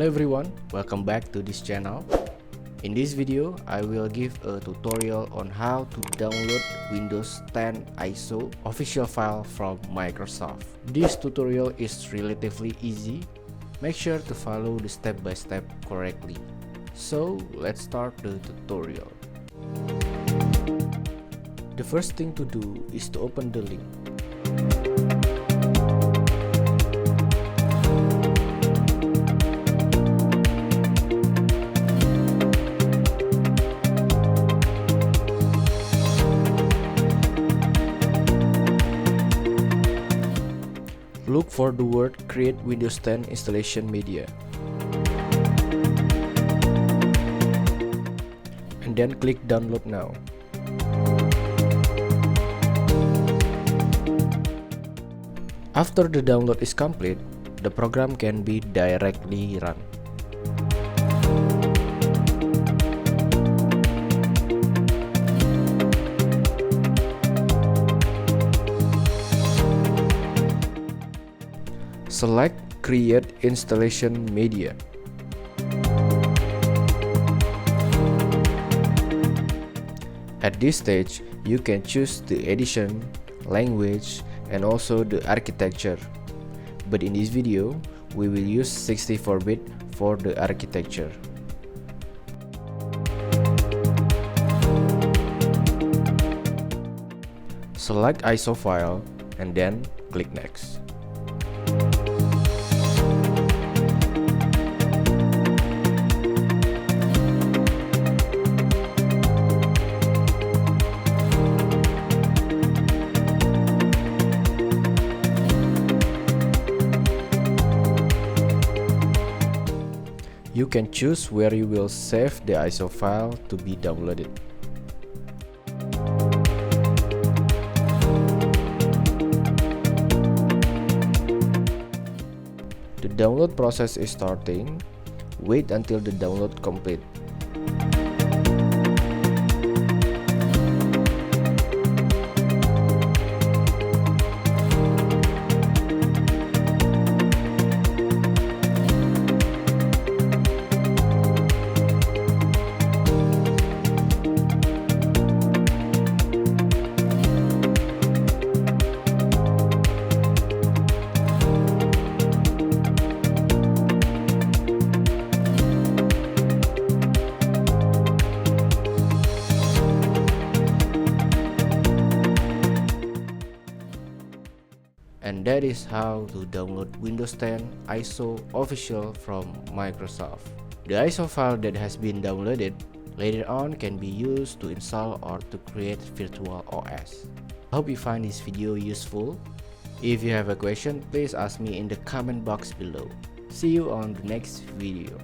Hello everyone, welcome back to this channel. In this video, I will give a tutorial on how to download Windows 10 ISO official file from Microsoft. This tutorial is relatively easy. Make sure to follow the step-by-step correctly. So let's start the tutorial. The first thing to do is to open the link. Look for the word Create Windows 10 Installation Media, and then click Download Now. After the download is complete, the program can be directly run. Select Create Installation Media. At this stage, you can choose the edition, language, and also the architecture. But in this video, we will use 64-bit for the architecture. Select ISO file and then click Next. You can choose where you will save the ISO file to be downloaded. The download process is starting. Wait until the download complete. And that is how to download Windows 10 ISO official from Microsoft. The ISO file that has been downloaded later on can be used to install or to create virtual OS. I hope you find this video useful. If you have a question, please ask me in the comment box below. See you on the next video.